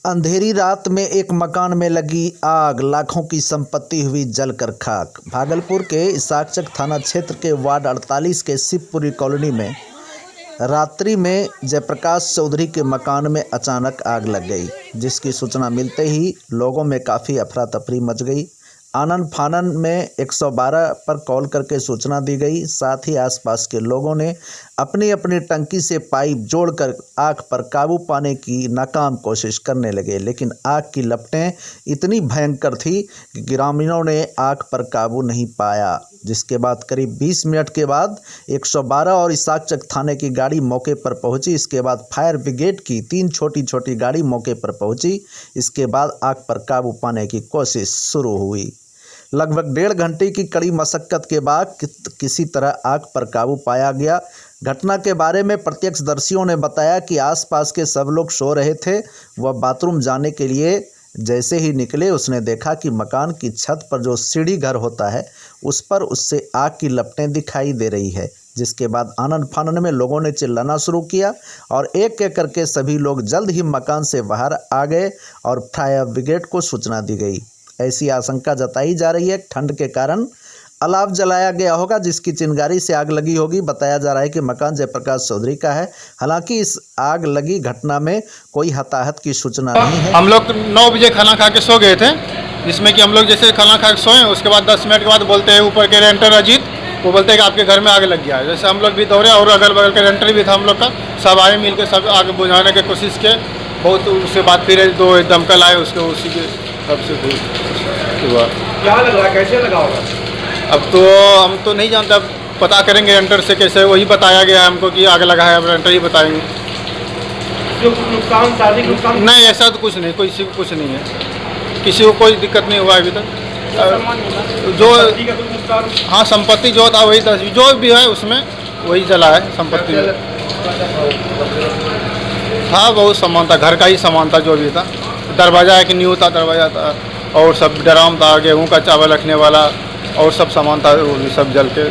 अंधेरी रात में एक मकान में लगी आग, लाखों की संपत्ति हुई जलकर खाक। भागलपुर के इसाकचक थाना क्षेत्र के वार्ड 48 के शिवपुरी कॉलोनी में रात्रि में जयप्रकाश चौधरी के मकान में अचानक आग लग गई, जिसकी सूचना मिलते ही लोगों में काफ़ी अफरा तफरी मच गई। आनन फानन में 112 पर कॉल करके सूचना दी गई। साथ ही आसपास के लोगों ने अपनी अपनी टंकी से पाइप जोड़कर आग पर काबू पाने की नाकाम कोशिश करने लगे, लेकिन आग की लपटें इतनी भयंकर थी कि ग्रामीणों ने आग पर काबू नहीं पाया, जिसके बाद करीब 20 मिनट के बाद 112 और इसाकचक थाने की गाड़ी मौके पर पहुंची। इसके बाद फायर ब्रिगेड की 3 छोटी गाड़ी मौके पर पहुंची। इसके बाद आग पर काबू पाने की कोशिश शुरू हुई। लगभग 1.5 घंटे की कड़ी मशक्कत के बाद किसी तरह आग पर काबू पाया गया। घटना के बारे में प्रत्यक्षदर्शियों ने बताया कि आसपास के सब लोग सो रहे थे। वह बाथरूम जाने के लिए जैसे ही निकले, उसने देखा कि मकान की छत पर जो सीढ़ी घर होता है, उस पर उससे आग की लपटें दिखाई दे रही है। जिसके बाद आनन फानन में लोगों ने चिल्लाना शुरू किया और एक एक करके सभी लोग जल्द ही मकान से बाहर आ गए और फायर ब्रिगेड को सूचना दी गई। ऐसी आशंका जताई जा रही है ठंड के कारण अलाव जलाया गया होगा, जिसकी चिंगारी से आग लगी होगी। बताया जा रहा है कि मकान जयप्रकाश चौधरी का है। हालांकि इस आग लगी घटना में कोई हताहत की सूचना नहीं है। हम लोग 9 बजे खाना खा के सो गए थे, जिसमें कि हम लोग जैसे खाना खा के सोए, उसके बाद 10 मिनट के बाद बोलते हैं ऊपर के रेंटर अजीत, वो बोलते हैं कि आपके घर में आग लग गया है। जैसे हम लोग भी दौड़े और अगल बगल के रेंटर भी था हम लोग का, सब आए मिल के सब आग बुझाने की कोशिश किए बहुत। उसके बाद फिर 2 दमकल आए, उसके उसी के सबसे हुआ। क्या लग रहा है, कैसे लगा होगा? अब तो हम तो नहीं जानते, अब पता करेंगे रेंटर से कैसे, वही बताया गया है हमको कि आग लगा है, अब रेंटर ही बताएंगे। जो नुकसान, शारीरिक नुकसान? नहीं, ऐसा तो कुछ नहीं, किसी को कुछ नहीं है, किसी को कोई दिक्कत नहीं हुआ अभी तक। जो हाँ, संपत्ति जो था वही 10 जो भी है उसमें वही जला है संपत्ति में। हाँ, बहुत सामान था, घर का ही सामान था जो भी था। दरवाज़ा एक न्यू था, दरवाज़ा था और सब ड्राम था, गेहूँ का चावल रखने वाला और सब सामान था, वो भी सब जल के।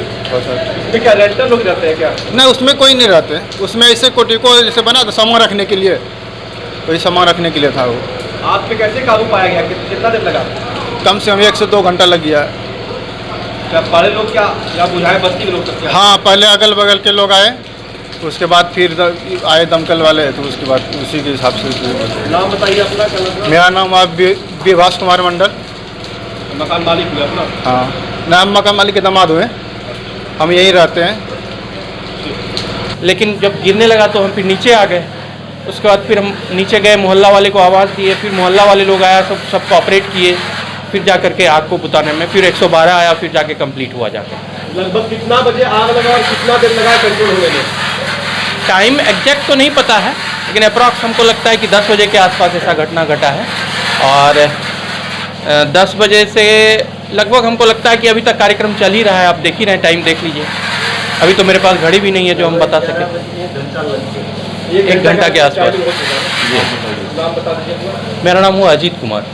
तो क्या रेंटर लोग रहते हैं क्या? नहीं, उसमें कोई नहीं रहते, उसमें ऐसे कोठी को जैसे बना था सामान रखने के लिए, वही सामान रखने के लिए था वो। आग पे कैसे काबू पाया गया, कितना देर लगा? कम से कम 1 से 2 घंटा लग गया है। क्या बड़े लोग क्या या बुझाए बस्ती के लोग सब? हाँ, पहले अगल बगल के लोग आए, उसके बाद फिर आए दमकल वाले, तो उसके बाद उसी के हिसाब से। नाम बताइए अपना। मेरा नाम आप विभास कुमार मंडल। मकान मालिक हुए अपना? हाँ, नाम मकान मालिक के दामाद हुए, हम यहीं रहते हैं। लेकिन जब गिरने लगा तो हम फिर नीचे आ गए। उसके बाद फिर हम नीचे गए, मोहल्ला वाले को आवाज़ दिए, फिर मोहल्ला वाले लोग आया, सब कोऑपरेट किए, फिर जा करके आग को बुताने में फिर 112 आया, फिर जाके कंप्लीट हुआ जाके। लगभग कितना बजे आग लगा और कितना देर लगा कंट्रोल होने में? टाइम एग्जैक्ट तो नहीं पता है, लेकिन अप्रॉक्स हमको लगता है कि 10 बजे के आसपास ऐसा घटना घटा है। और 10 बजे से लगभग हमको लगता है कि अभी तक कार्यक्रम चल ही रहा है। आप देख ही रहे हैं, टाइम देख लीजिए। अभी तो मेरे पास घड़ी भी नहीं है जो हम बता सकें। 1 घंटा के आसपास। नाम बता दीजिए। मेरा नाम हुआ अजीत कुमार।